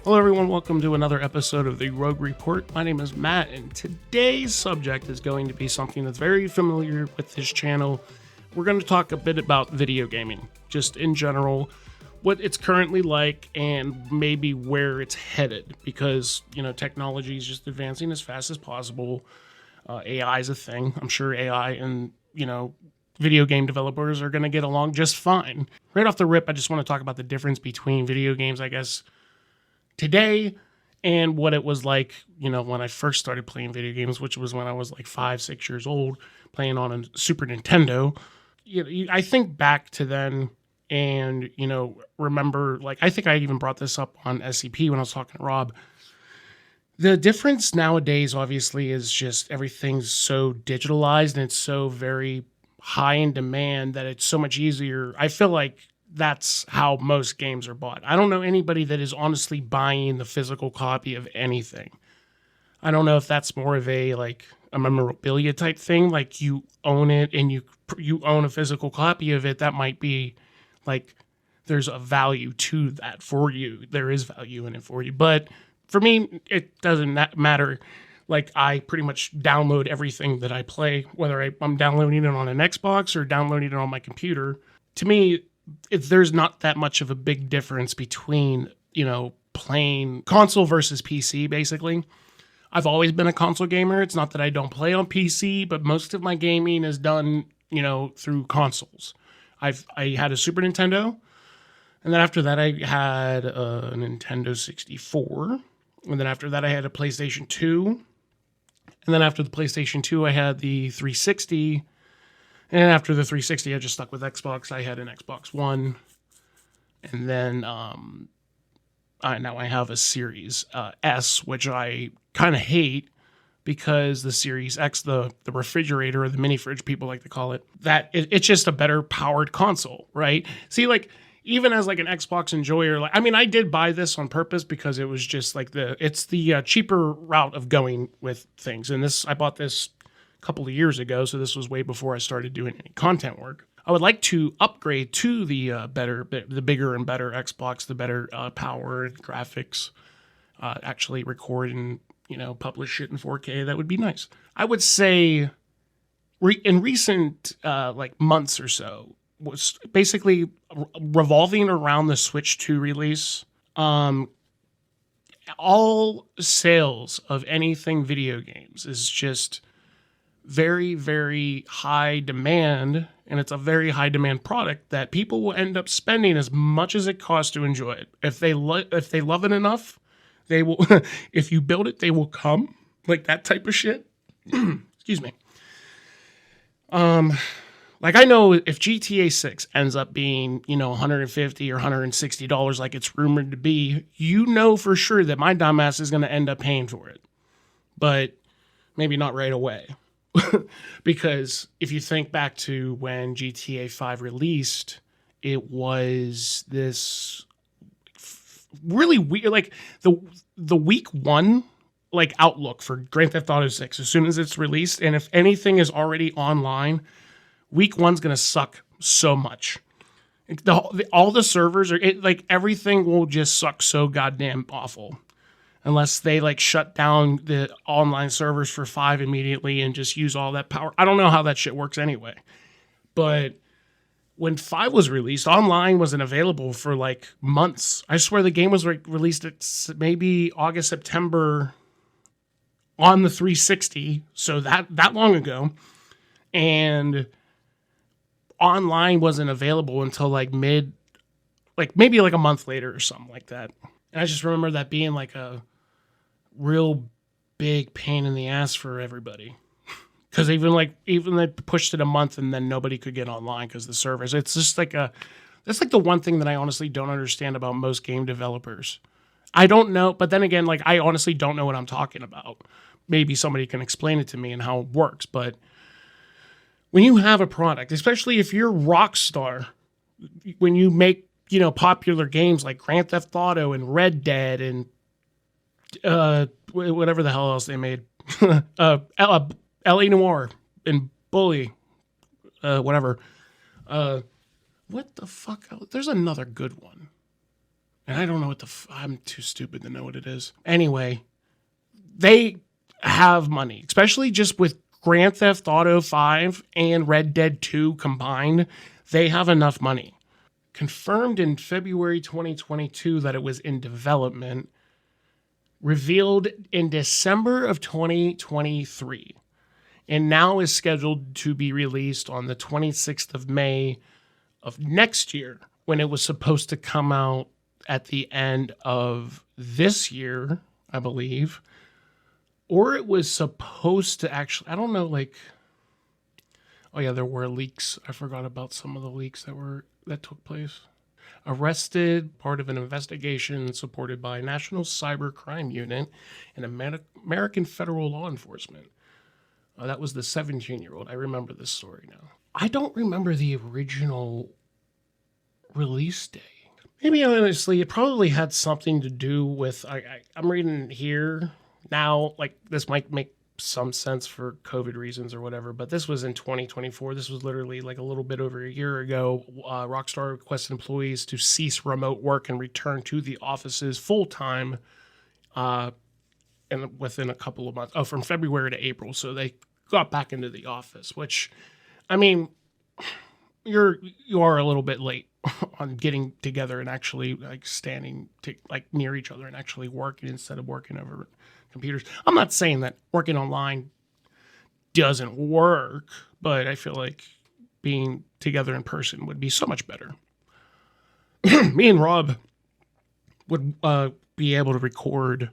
Hello, everyone. Welcome to another episode of the Rogue Report. My name is Matt, and today's subject is going to be something that's very familiar with this channel. We're going to talk a bit about video gaming, just in general, what it's currently like, and maybe where it's headed. Because, technology is just advancing as fast as possible. AI is a thing. I'm sure AI and, video game developers are going to get along just fine. Right off the rip, I just want to talk about the difference between video games, I guess, today and what it was like, when I first started playing video games, which was when I was like 5-6 years old, playing on a Super Nintendo. I think back to then and, remember, I think I even brought this up on SCP when I was talking to Rob. The difference nowadays, obviously, is just everything's so digitalized and it's so very high in demand that it's so much easier. I feel like that's how most games are bought. I don't know anybody that is honestly buying the physical copy of anything. I don't know if that's more of a memorabilia type thing, like you own it and you own a physical copy of it. That might be like there's a value to that for you. There is value in it for you, but for me, it doesn't matter. Like, I pretty much download everything that I play, whether I'm downloading it on an Xbox or downloading it on my computer. To me, there's not that much of a big difference between, playing console versus PC, basically. I've always been a console gamer. It's not that I don't play on PC, but most of my gaming is done, through consoles. I had a Super Nintendo, and then after that I had a Nintendo 64, and then after that I had a PlayStation 2, and then after the PlayStation 2 I had the 360, and after the 360 I just stuck with Xbox. I had an Xbox One, and then now I have a Series S, which I kind of hate because the Series X, the refrigerator or the mini fridge people like to call it, it's just a better powered console, right? See, even as an Xbox enjoyer, I did buy this on purpose because it was just it's the cheaper route of going with things. And I bought this a couple of years ago, so this was way before I started doing any content work. I would like to upgrade to the bigger and better Xbox, the better power and graphics, actually record and publish it in 4K. That would be nice. I would say in recent months or so was basically revolving around the Switch 2 release. All sales of anything video games is just very, very high demand, and it's a very high demand product that people will end up spending as much as it costs to enjoy it. If they love it enough, they will. If you build it, they will come. Like that type of shit. Excuse me. I know if GTA 6 ends up being, $150 or $160 like it's rumored to be, for sure that my dumbass is going to end up paying for it. But maybe not right away. Because if you think back to when GTA 5 released, it was this really weird, the week one outlook for Grand Theft Auto 6 as soon as it's released, and if anything is already online, week one's gonna suck so much. All the servers are everything will just suck so goddamn awful, unless they shut down the online servers for 5 immediately and just use all that power. I don't know how that shit works anyway, but when 5 was released, online wasn't available for months. I swear the game was released at maybe August, September on the 360, so that long ago, and online wasn't available until maybe a month later or something like that. And I just remember that being a real big pain in the ass for everybody. Because even they pushed it a month and then nobody could get online because the servers. It's just that's the one thing that I honestly don't understand about most game developers. I don't know, but then again, I honestly don't know what I'm talking about. Maybe somebody can explain it to me and how it works, but when you have a product, especially if you're Rockstar, when you make, popular games like Grand Theft Auto and Red Dead and whatever the hell else they made, L.A. Noire and Bully, whatever. What the fuck? There's another good one. And I don't know what I'm too stupid to know what it is. Anyway, they have money, especially just with Grand Theft Auto 5 and Red Dead 2 combined. They have enough money. Confirmed in February 2022 that it was in development. Revealed in December of 2023. And now is scheduled to be released on the 26th of May of next year, when it was supposed to come out at the end of this year, I believe. Or it was supposed to actually, I don't know, like, oh yeah, there were leaks. I forgot about some of the leaks that took place. Arrested, part of an investigation supported by National Cyber Crime Unit and American Federal Law Enforcement. That was the 17-year-old. I remember this story now. I don't remember the original release day. Maybe honestly, it probably had something to do with, I'm reading here now, like this might make some sense for COVID reasons or whatever, but this was in 2024. This was literally like a little bit over a year ago. Rockstar requested employees to cease remote work and return to the offices full time, and within a couple of months. Oh, from February to April. So they got back into the office, which, I mean, you are a little bit late on getting together and actually like standing like near each other and actually working instead of working over computers. I'm not saying that working online doesn't work, but I feel like being together in person would be so much better. Me and Rob would be able to record,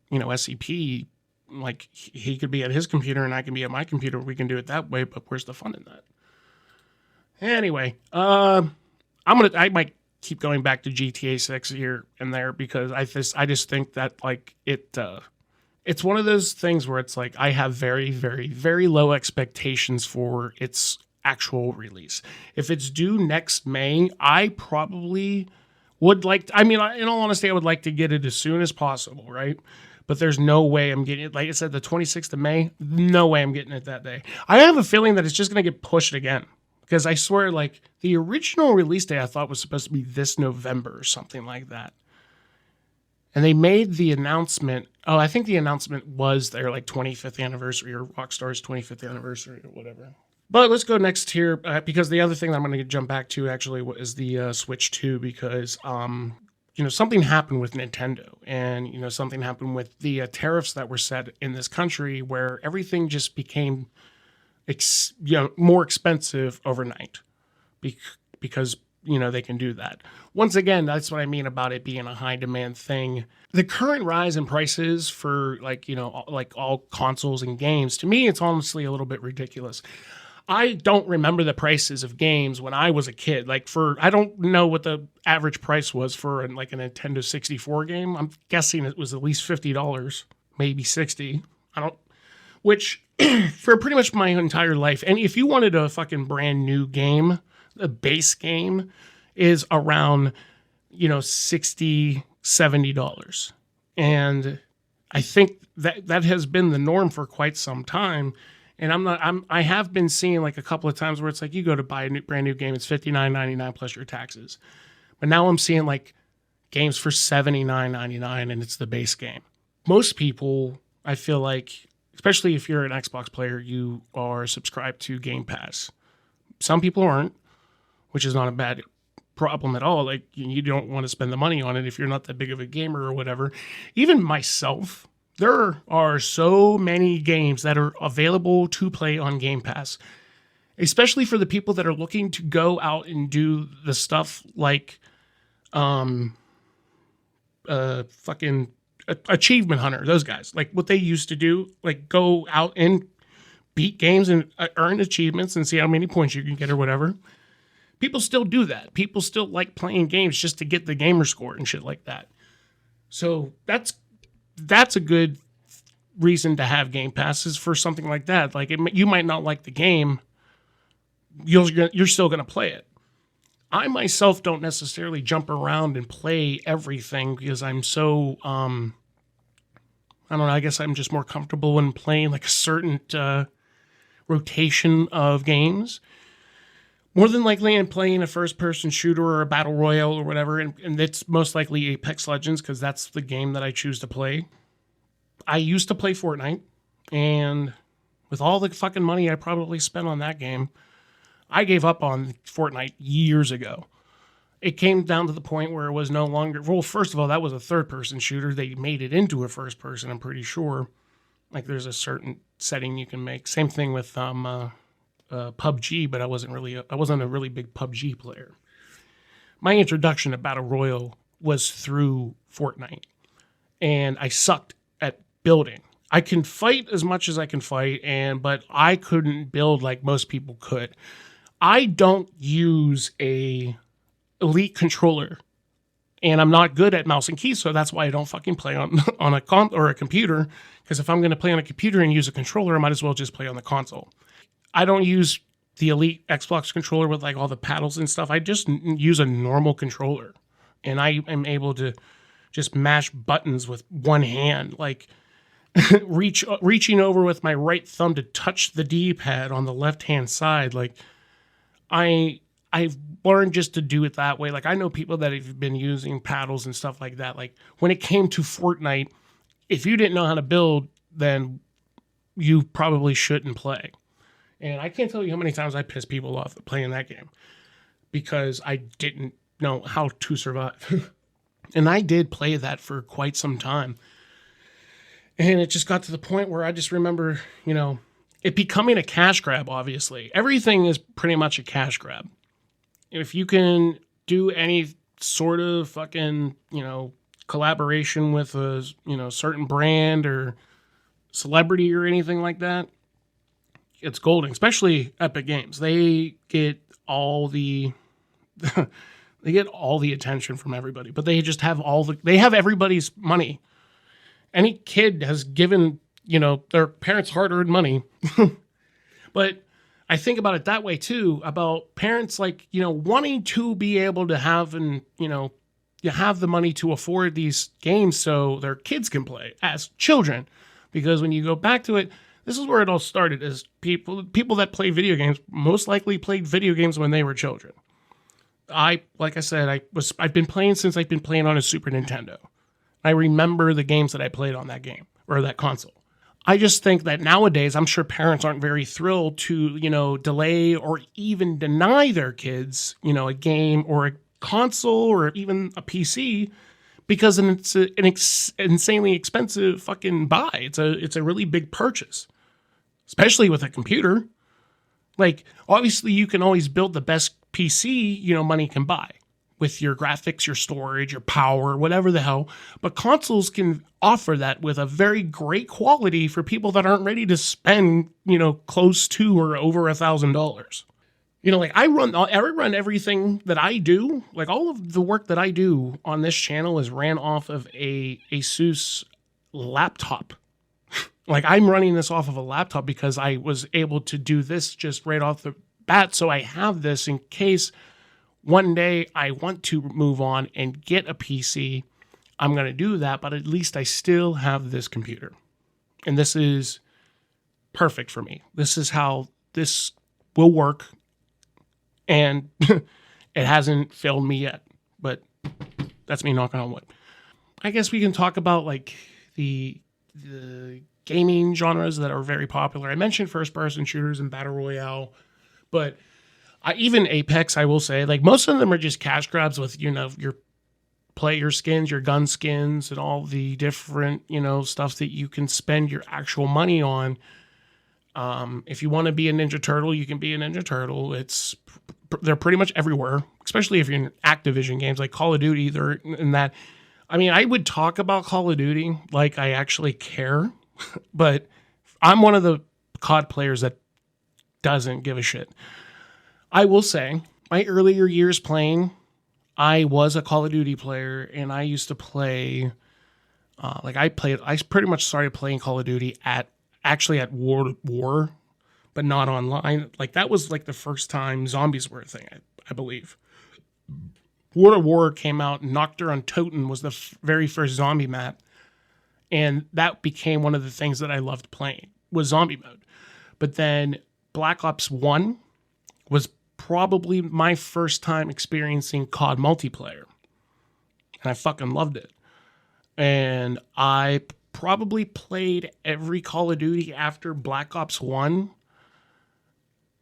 SCP. Like he could be at his computer and I can be at my computer. We can do it that way, but where's the fun in that? Anyway, I might keep going back to GTA 6 here and there because I just think that like it's one of those things where it's like I have very, very, very low expectations for its actual release. If it's due next May, I probably would like to, in all honesty, I would like to get it as soon as possible, right? But there's no way I'm getting it. Like I said, the 26th of May, no way I'm getting it that day. I have a feeling that it's just going to get pushed again. Because I swear, like, the original release day I thought was supposed to be this November or something like that. And they made the announcement. Oh, I think the announcement was their, like, 25th anniversary or Rockstar's 25th anniversary or whatever. But let's go next here, because the other thing that I'm going to jump back to, actually, is the Switch 2, because, something happened with Nintendo. And, something happened with the tariffs that were set in this country where everything just became more expensive overnight because they can do that. Once again, that's what I mean about it being a high demand thing. The current rise in prices for like all consoles and games, to me, it's honestly a little bit ridiculous. I don't remember the prices of games when I was a kid. I don't know what the average price was for like a Nintendo 64 game. I'm guessing it was at least $50, maybe $60. Which for pretty much my entire life. And if you wanted a fucking brand new game, the base game is around, $60, $70. And I think that has been the norm for quite some time. And I have been seeing like a couple of times where it's like you go to buy a brand new game, it's $59.99 plus your taxes. But now I'm seeing like games for $79.99 and it's the base game. Most people, I feel like, especially if you're an Xbox player, you are subscribed to Game Pass. Some people aren't, which is not a bad problem at all. Like, you don't want to spend the money on it if you're not that big of a gamer or whatever. Even myself, there are so many games that are available to play on Game Pass, especially for the people that are looking to go out and do the stuff like fucking Achievement Hunter, those guys, like what they used to do, like go out and beat games and earn achievements and see how many points you can get or whatever. People still do that. People still like playing games just to get the gamer score and shit like that. So that's a good reason to have Game Passes for something like that. Like you might not like the game, you're still going to play it. I myself don't necessarily jump around and play everything because I'm so, I don't know, I guess I'm just more comfortable when playing like a certain rotation of games. More than likely, I'm playing a first-person shooter or a battle royale or whatever, and it's most likely Apex Legends because that's the game that I choose to play. I used to play Fortnite, and with all the fucking money I probably spent on that game, I gave up on Fortnite years ago. It came down to the point where it was no longer... Well, first of all, that was a third-person shooter. They made it into a first-person, I'm pretty sure. Like, there's a certain setting you can make. Same thing with PUBG, but I wasn't a really big PUBG player. My introduction to Battle Royale was through Fortnite, and I sucked at building. I can fight as much as I can fight, but I couldn't build like most people could. I don't use a Elite controller, and I'm not good at mouse and keys, so that's why I don't fucking play on a computer. Because if I'm going to play on a computer and use a controller, I might as well just play on the console. I don't use the Elite Xbox controller with like all the paddles and stuff. I just use a normal controller, and I am able to just mash buttons with one hand, like reaching over with my right thumb to touch the D-pad on the left-hand side. Like I've learned just to do it that way. Like I know people that have been using paddles and stuff like that. Like when it came to Fortnite, if you didn't know how to build, then you probably shouldn't play. And I can't tell you how many times I pissed people off playing that game because I didn't know how to survive. And I did play that for quite some time. And it just got to the point where I just remember, it becoming a cash grab, obviously. Everything is pretty much a cash grab. If you can do any sort of fucking, collaboration with a, certain brand or celebrity or anything like that, it's golden, especially Epic Games. They get all the attention from everybody, but they just have they have everybody's money. Any kid has given, their parents' hard-earned money. But I think about it that way too, about parents wanting to be able to have you have the money to afford these games so their kids can play as children. Because when you go back to it, this is where it all started, is people that play video games most likely played video games when they were children. Like I said, I've been playing since I've been playing on a Super Nintendo. I remember the games that I played on that game or that console. I just think that nowadays, I'm sure parents aren't very thrilled to, delay or even deny their kids, a game or a console or even a PC because it's an insanely expensive fucking buy. It's a really big purchase, especially with a computer. Like, obviously, you can always build the best PC, money can buy with your graphics, your storage, your power, whatever the hell. But consoles can offer that with a very great quality for people that aren't ready to spend, close to or over $1,000. I run everything that I do. Like all of the work that I do on this channel is ran off of a Asus laptop. Like I'm running this off of a laptop because I was able to do this just right off the bat. So I have this in case one day I want to move on and get a PC. I'm going to do that, but at least I still have this computer. And this is perfect for me. This is how this will work. And it hasn't failed me yet, but that's me knocking on wood. I guess we can talk about like the gaming genres that are very popular. I mentioned first-person shooters and battle royale, but even Apex, I will say, like most of them are just cash grabs with your player skins, your gun skins, and all the different stuff that you can spend your actual money on. If you want to be a Ninja Turtle, you can be a Ninja Turtle. They're pretty much everywhere, especially if you're in Activision games like Call of Duty. They're in that. I mean, I would talk about Call of Duty like I actually care, but I'm one of the COD players that doesn't give a shit. I will say, my earlier years playing, I was a Call of Duty player, and I used to play. I pretty much started playing Call of Duty at War, but not online. Like that was like the first time zombies were a thing, I believe. War came out, and Nocturne on Toten was the very first zombie map, and that became one of the things that I loved playing was zombie mode. But then Black Ops 1 was probably my first time experiencing COD multiplayer. And I fucking loved it. And I probably played every Call of Duty after Black Ops 1,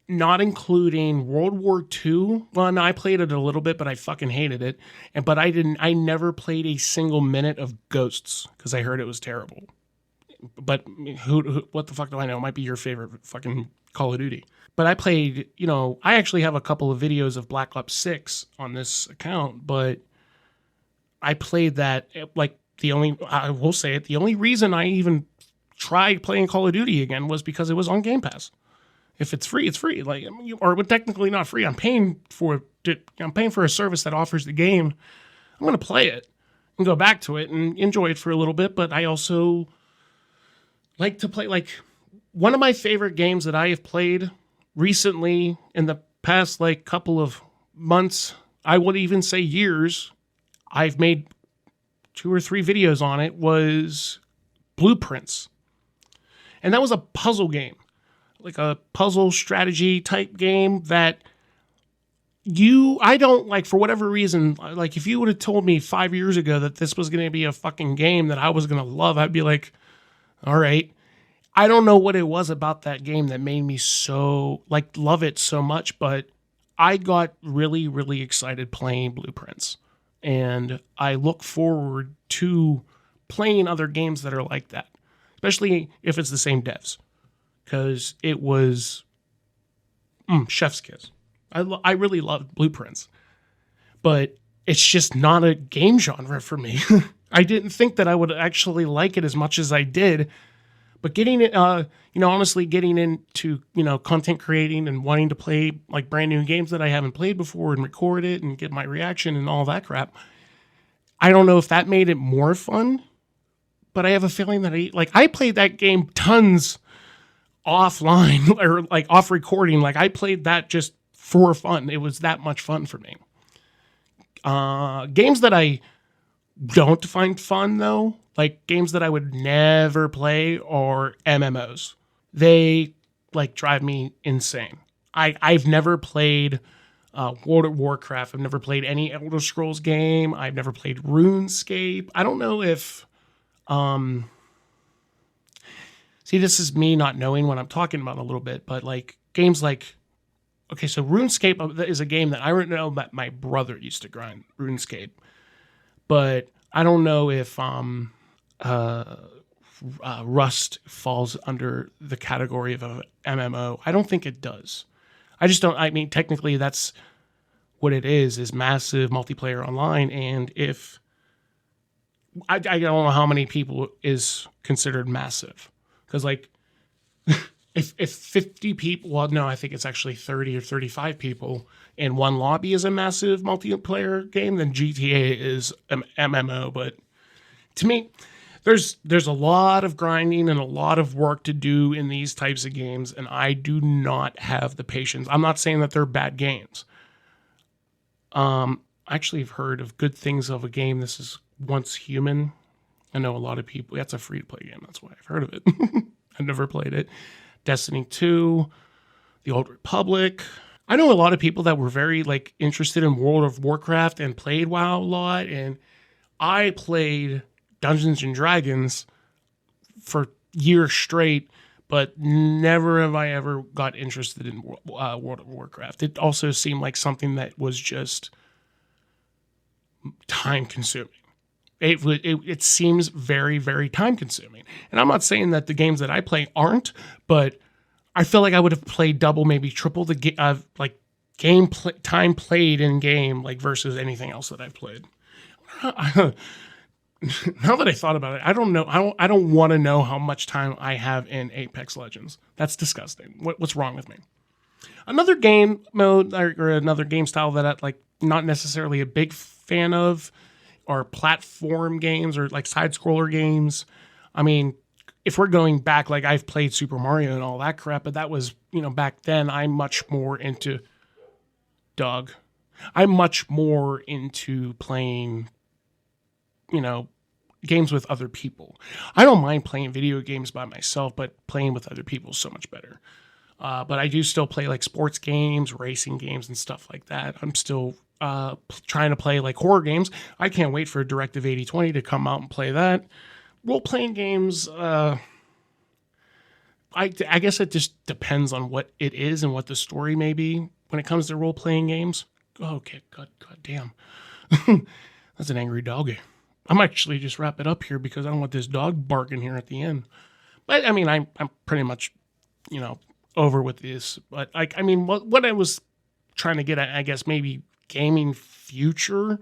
not including World War II. Well, no, I played it a little bit, but I fucking hated it. But I never played a single minute of Ghosts because I heard it was terrible. But what the fuck do I know? It might be your favorite fucking Call of Duty. But I played, I actually have a couple of videos of Black Ops 6 on this account, but I played that, like, I will say it, the only reason I even tried playing Call of Duty again was because it was on Game Pass. If it's free, it's free. Like, or technically not free. I'm paying for a service that offers the game. I'm going to play it and go back to it and enjoy it for a little bit, but I also like to play, like, one of my favorite games that I have played recently in the past, like, couple of months, I would even say years, I've made 2 or 3 videos on it, was Blueprints. And that was a puzzle game, like a puzzle strategy type game that I don't like, for whatever reason, like, if you would have told me 5 years ago that this was going to be a fucking game that I was going to love, I'd be like, all right. I don't know what it was about that game that made me so, like, love it so much, but I got really, really excited playing Blueprints. And I look forward to playing other games that are like that, especially if it's the same devs, because it was chef's kiss. I really loved Blueprints, but it's just not a game genre for me. I didn't think that I would actually like it as much as I did. But getting it, honestly, getting into, content creating and wanting to play, like, brand new games that I haven't played before and record it and get my reaction and all that crap, I don't know if that made it more fun, but I have a feeling that I played that game tons offline or, like, off recording. Like, I played that just for fun. It was that much fun for me. Games that I don't find fun, though, like games that I would never play, are MMOs. They, like, drive me insane. I've never played World of Warcraft. I've never played any Elder Scrolls game. I've never played RuneScape. I don't know if... See, this is me not knowing what I'm talking about a little bit, but, like, games like... Okay, so RuneScape is a game that I know that my brother used to grind, RuneScape. But I don't know if Rust falls under the category of a MMO. I don't think it does. I just don't. I mean, technically, that's what it is massive multiplayer online. And if I don't know how many people is considered massive, because, like, if 50 people, well, no, I think it's actually 30 or 35 people in one lobby is a massive multiplayer game, then GTA is an MMO. But to me, there's a lot of grinding and a lot of work to do in these types of games, and I do not have the patience. I'm not saying that they're bad games. I actually have heard of good things of a game. This is Once Human. I know a lot of people. That's a free-to-play game. That's why I've heard of it. I've never played it. Destiny 2, The Old Republic. I know a lot of people that were very, like, interested in World of Warcraft and played WoW a lot, and I played Dungeons and Dragons for years straight, but never have I ever got interested in World of Warcraft. It also seemed like something that was just time consuming. It seems very, very time consuming. And I'm not saying that the games that I play aren't, but I feel like I would have played double, maybe triple the time played in game, like, versus anything else that I've played. Now that I thought about it, I don't know. I don't want to know how much time I have in Apex Legends. That's disgusting. What's wrong with me? Another game mode or another game style that I'm, like, not necessarily a big fan of are platform games or, like, side scroller games. I mean, if we're going back, like, I've played Super Mario and all that crap, but that was, back then. I'm much more into playing, games with other people. I don't mind playing video games by myself, but playing with other people is so much better. But I do still play like sports games, racing games, and stuff like that. I'm still trying to play like horror games. I can't wait for Directive 8020 to come out and play that. Role-playing games, I guess it just depends on what it is and what the story may be when it comes to role-playing games. Okay, God damn. That's an angry doggy. I'm actually just wrap it up here because I don't want this dog barking here at the end. But I mean, I'm pretty much, over with this. But I mean, what I was trying to get at, I guess maybe gaming future,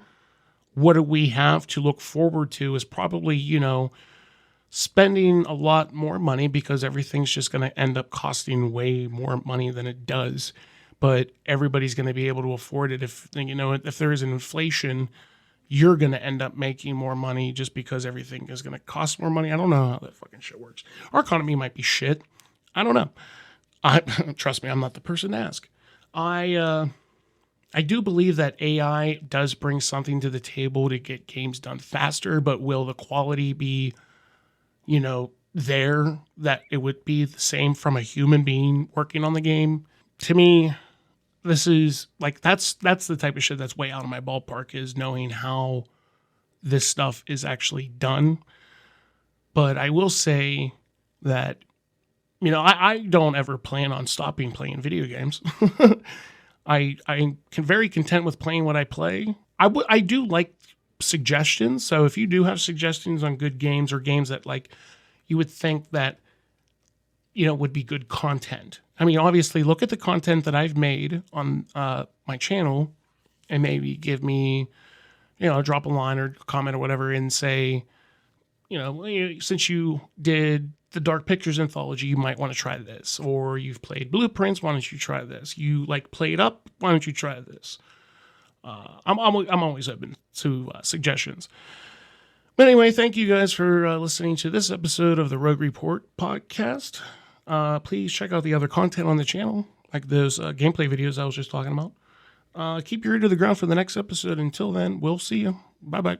what do we have to look forward to is probably, spending a lot more money because everything's just going to end up costing way more money than it does. But everybody's going to be able to afford it. If there is an inflation, you're going to end up making more money just because everything is going to cost more money. I don't know how that fucking shit works. Our economy might be shit. I don't know. Trust me, I'm not the person to ask. I do believe that AI does bring something to the table to get games done faster, but will the quality be, there that it would be the same from a human being working on the game? To me, this is like that's the type of shit that's way out of my ballpark, is knowing how this stuff is actually done. But I will say that I don't ever plan on stopping playing video games. I'm very content with playing what I play. I do like suggestions. So if you do have suggestions on good games or games that like you would think that would be good content. I mean, obviously, look at the content that I've made on my channel and maybe give me, drop a line or comment or whatever and say, since you did the Dark Pictures anthology, you might want to try this. Or you've played Blueprints, why don't you try this? You played Up, why don't you try this? I'm always open to suggestions. But anyway, thank you guys for listening to this episode of the Rogue Report podcast. Please check out the other content on the channel, like those gameplay videos I was just talking about. Keep your ear to the ground for the next episode. Until then, we'll see you. Bye-bye.